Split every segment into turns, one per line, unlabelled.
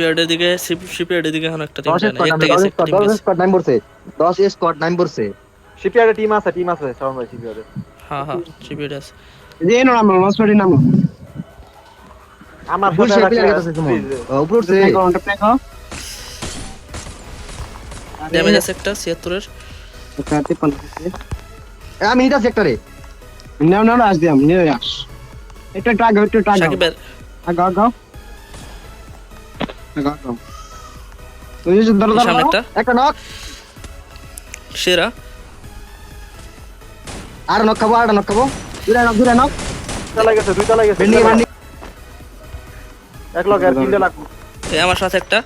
শিপইয়ার্ডের দিকে শিপইয়ার্ডের দিকে এখন একটা টিম
10
যায় না, একটা গেছে, একটা টিম
10
গেছে।
স্কোয়াড নাম পড়ছে 10 স্কোয়াড নাম পড়ছে
শিপইয়ার্ডে টিম আছে শাওন ভাই শিপইয়ার্ডে।
হ্যাঁ হ্যাঁ শিপইয়ার্ড আছে।
যে নাম লঞ্চপ্যাডের নাম
আমার
ফুল
সাথে
শেপে
রাখলে
লাগতেছে সুমন উপর উঠছে
ড্যামেজ আছে একটা 76 এর।
আমি নিতাছি সেক্টরে
নাও নাও আস দিলাম নিয়ে আস একটা ট্রাক
সাকিবের
আগা আগা আগা আগা তুই যে ধর ধর
সামনে
একটা নক
সেরা
আর নক খাবো
দুরা নক
দুইটা লাগেছে
বেন্ডি বান্ডি
এক লগ আর তিনটা লাগবে।
এই আমার সাথে একটা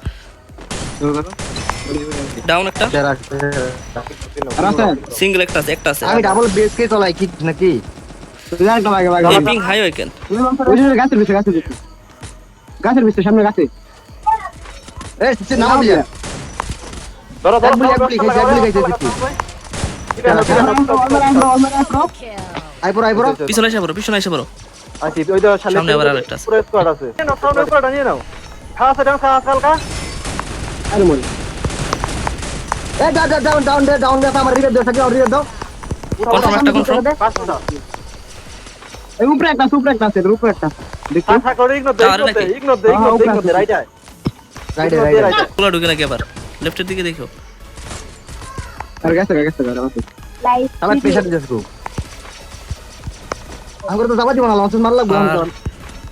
ডাউন, একটা
রাস্তা
সিঙ্গেল, একটা আছে
আমি ডাবল বেস কে চলাই কি নাকি
তুই একটা লাগে
পিং হাই ওয়েকেন।
ওই যে গাছের ভিতরে সামনে গাছে
এ সে নাম দিয়া
ধরো
এক গুলি খাইছে দিচ্ছি আইপর
পিছনে এসে পড়ো।
আচ্ছা ওই তো শালে
সামনে আবার আরেকটা আছে।
পুরো স্কোয়াড আছে নকটাউন স্কোয়াড নিয়ে নাও। খাওয়া আছে হালকা
আরে মরে
এ ডাউন দে আমার রিভাইভ দাও সাকিব রিভাইভ দাও
কনফার্ম, একটা কনফার্ম।
পাঁচটা
এই উপরে একটা আছে দেখো
থাক থাক করে ইগনোর দে রাইট আয়
রাইটে
পুরো ঢুকে নাকি আবার লেফটের দিকে দেখো।
আর গেছে
আমার প্রেসার দিছস গো আঙ্গুর তো যাবা দিব না লঞ্চ মার লাগবে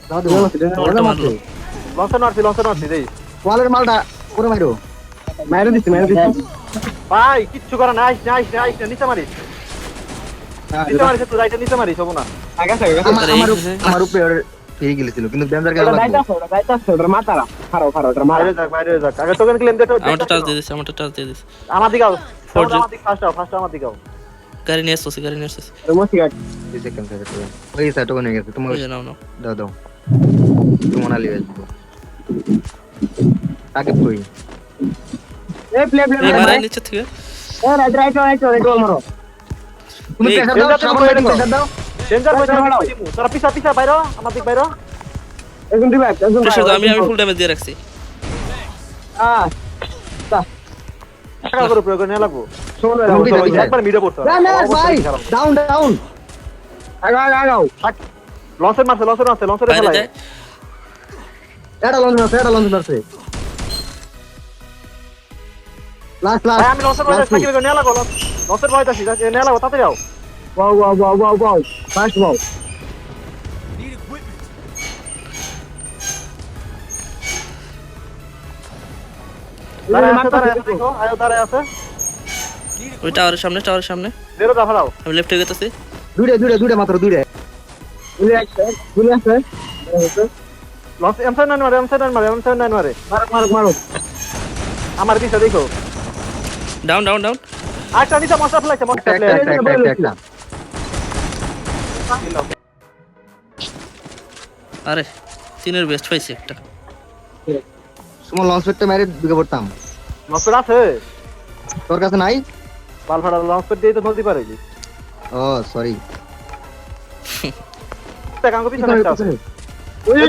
যাবা দিব
বলটা মারলো।
লঞ্চ মারছি দেই
ওয়ালের মালটা পুরো মাইরো
মাইরে দিছি
ভাই কিচ্ছু করা নাইস নিচে মারিস তুই রাইটে নিচে মারিস হবো না।
গেছে
আমার উপরে ফিরে গিয়েছিল কিন্তু ডেঞ্জার গেল
ওটা মাতারা খারাপ ওটা মারে
বাইরে যাক আগে তোকে ক্লেম দে তো
আমারটা টাচ দিয়ে দিছে।
আমার দিকে আও
Forge.
আমার দিকে ফার্স্ট আমার দিকে আও
গাড়ি নিয়ে আসছি।
মসি গাট
সেকেন্ড ওই সাইটো নিয়ে গেছে তোমার
ওই যে নাও
দাও তোমার আলি আসবো আগে কই
এ প্লে
এই মারাই নিচে থেকে।
এ রাইট মারো
তুমি
এই,
প্রেসার দাও সবার বাইরে প্রেসার দাও
ডেঞ্জার তোরা পিছা বাইরে আমার দিকে বাইরে
একদম রিভাইভ
প্রেসার দাও, আমি ফুল ড্যামেজ দিয়ে রাখছি।
টাকা করে প্রয়োগ নিয়ে লাগবো
শোনো
একবার মিডে পড়তে
না ভাই ডাউন
আগাও
লঞ্চের মারছে লঞ্চের
বাইরে
ফেলায়
যায়।
এটা লঞ্চ মারছে লাস্ট
ভাই আমি লঞ্চের ভয় সাকিব নিয়ে লাগো লঞ্চের ভয় আছি নিয়ে লাগো তাতে যাও
ওয়াও ফাস্ট ওয়াও
দাঁড়ায় আছে
ওই টাওয়ারের সামনে
দেরো দাফাও
আমি লেফটে গেতেছি।
দুইটা মাত্র দুইটা
গুলি আছে
লঞ্চ M79 মারে
মারো
আমার পিছে দেখো
ডাউন
আরেকটা নিচে মশলা ফেলাইছে
একটা
আরে তিনের বেস্ট পাইছি একটা।
সুমন লঞ্চ প্যাডটা মেরে ঢুকে পড়তাম
লঞ্চের আছে
তোর কাছে নাই
পাল ফাড়া লঞ্চ দিয়ে তো নদী পারে
ও সরি
কাঙ্গো পিছনে একটা আছে
ওই যে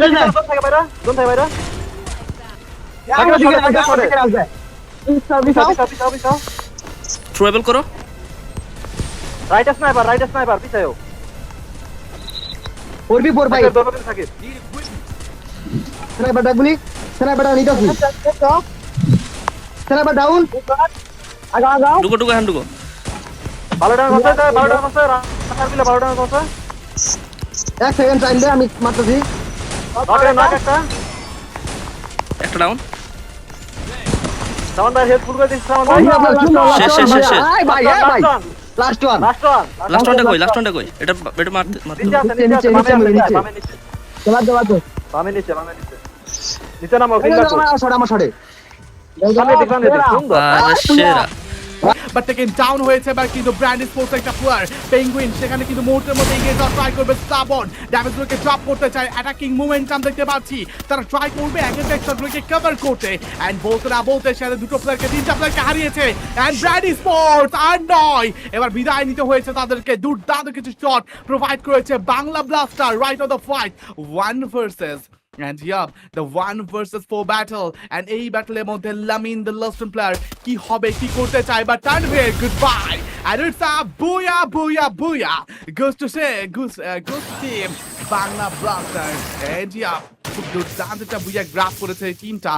জোন থেকে বাইরে পিছাও
ট্রাভেল করো।
রাইট স্নাইপার পিছাও
4v4 ভাই
দরবারে থাকে
স্নাইপারটা গুলি স্নাইপারটা নিতাছি স্নাইপার ডাউন
আগাও
ঢুকো হ্যান্ড ঢুকো।
ভালো ডান আছে রাখার বিলে ভালো ডান আছে
এক সেকেন্ড টাইম দে আমি মারতেছি
নাক
একটা ডাউন।
সামান ভাই হেড ফুল করে দিস সামান ভাই
শেষ।
ভাই লাস্ট ওয়ান
লাস্ট ওয়ানটা কই? এটা মারতে
নিচে আছে বামে নিচে নিচে নামো
আমার ছড়ে
সামনে দেখবান সুন্দর
আর সেরা
বাট টেকেন ডাউন হয়েছে এবার কিন্তু ব্র্যান্ড স্পোর্টস একটা প্লেয়ার পেঙ্গুইন সেখানে কিন্তু মুহূর্তের মধ্যে এগিয়ে যাওয়ার ট্রাই করবে স্টাবন ড্যামেজগুলোকে ড্রপ করতে চায় অ্যাটাকিং মোমেন্টাম দেখতে পাচ্ছি তারা ট্রাই করবে এগেন্স্ট শটগুলোকে কভার করতে এন্ড বলতে সাথে দুটো প্লেয়ারকে তিনটা প্লেয়ারকে হারিয়েছে এন্ড ব্র্যান্ড স্পোর্টস আর নয় এবার বিদায় নিতে হয়েছে তাদেরকে দুর্দান্ত কিছু শট প্রোভাইড করেছে Bangla blaster right of the fight 1 versus And yeah, the 1 versus 4 battle. And এই ব্যাটলের মধ্যে লামিন the Luston player কি হবে কি করতে চায় বা Tanvir goodbye. And it's a booyah booyah booyah. Goes to say goes to team Bangla Blasters. And yeah, খুব দুর্দান্ত একটা বুইয়া গ্রাফ করেছে এই টিমটা।